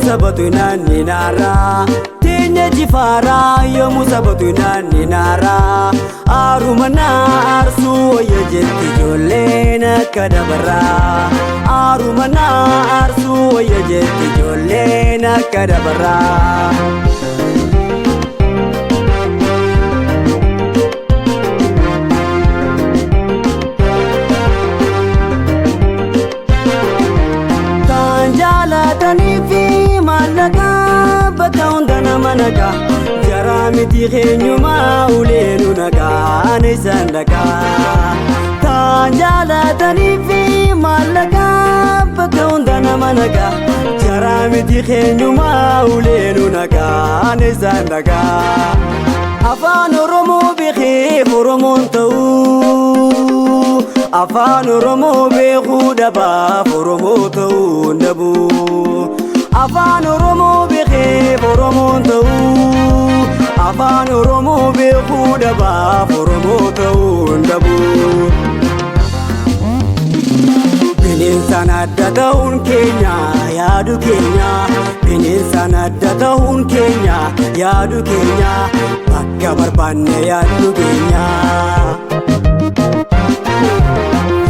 Sabatu nani nara Tinya jifara yo musabatu nani nara Arumana arsu ya jeti jolena kadabara Arumana arsu ya jeti jolena kadabara Managa jaramiti khenyuma ulenu naga anisandaka tanjala tanifi malaga bakondana managa jaramiti khenyuma ulenu naga anisandaka afan oromo bikhi oromontu afan oromo bikhudaba oromotu nabu afan oromo bikhi oromontu afan oromo bikhudaba oromotu nabu Bininsan adda ta'uun keenya yaadu keenya Bininsan adda ta'uun keenya yaadu keenya bakka barbaanne yaadu keenya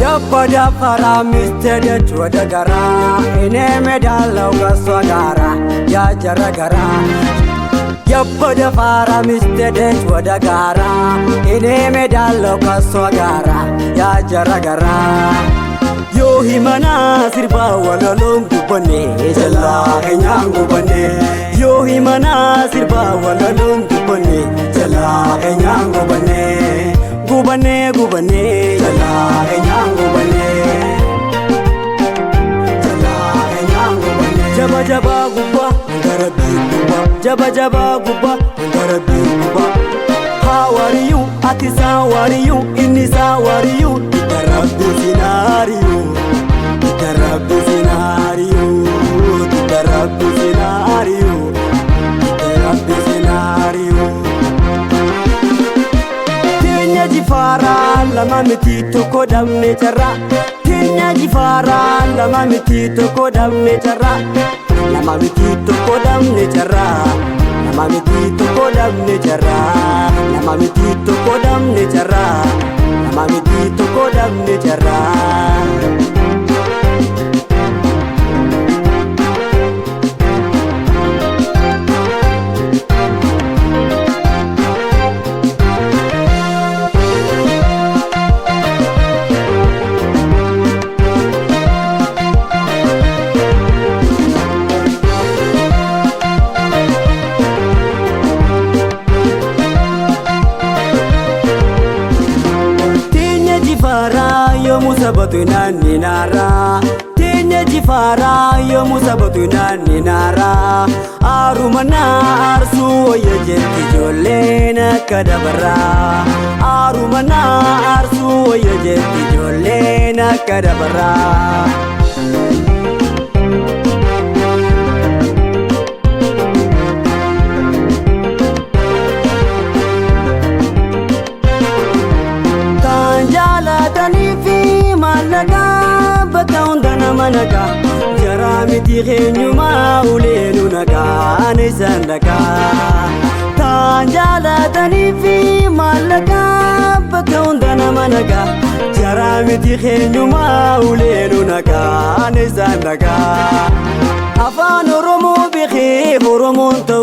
Yabba dafara mistede chwada gara ine medala ugaswa gara ya jara gara Yabba dafara mistede chwada gara ine medala ugaswa gara ya jara gara Yo himana sirba wala longu bane jalla enyangu bane Yo himana sirba wala longu bane jalla enyangu bane Gubane gubane jalla enyangu bane Jalla enyangu bane Jaba jaba guba ngarabi guba Jaba jaba guba ngarabi guba How are you? Atisa how are you? Inisa how are you? Itarabdu scenario Itarabdu scenario Itarabdu scenario Itarabdu scenario Tinya jifara lama miti toko damne chara Tinya jifara lama miti toko damne chara Lama miti toko damne chara Lama miti toko damne chara Lama miti toko damne chara Lama miti toko damne chara Musabatu nani nara Tinya jifara yo musabatu nani nara Arumana arsu ya jeti jolena kadabara Arumana arsu ya jeti jolena kadabara Managa jaramiti khenyuma ulenu naga anisandaka tanjala tanifi malaga bakondana managa jaramiti khenyuma ulenu naga anisandaka afan oromo bikhi oromontu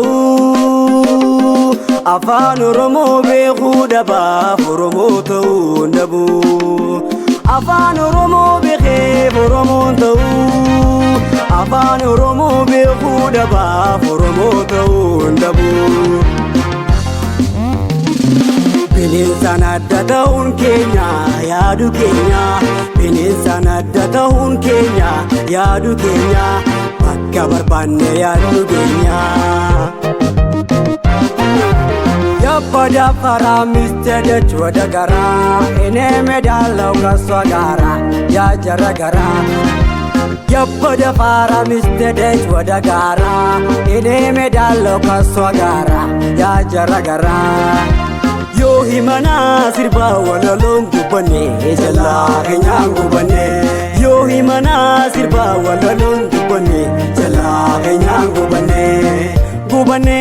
afaan oromoo beekuu dhabaaf oromoo ta'uu hin dhabu. Afaan oromoo beekee oromoon ta'uu, afaan oromoo beekuu dhabaaf oromoo ta'uu hin dhabu. Bineensaan adda ta'uun keenya yaadu keenya, bineensaan adda ta'uun keenya yaadu keenya, bakka barbaanne yaadnu keenya. Yabbada faraa misteedach wada garaa, ene medaallaw kaswa garaa yaa jara garaa. Yabbada faraa misteedach wada garaa, ene medaallaw kaswa garaa yaa jara garaa. Yoo himanaa sirbaa walaloon gubbanne jalaa keenyaan gubbanne. Yoo himanaa sirbaa walaloon gubbanne jalaa keenyaan gubbanne. Gubbanne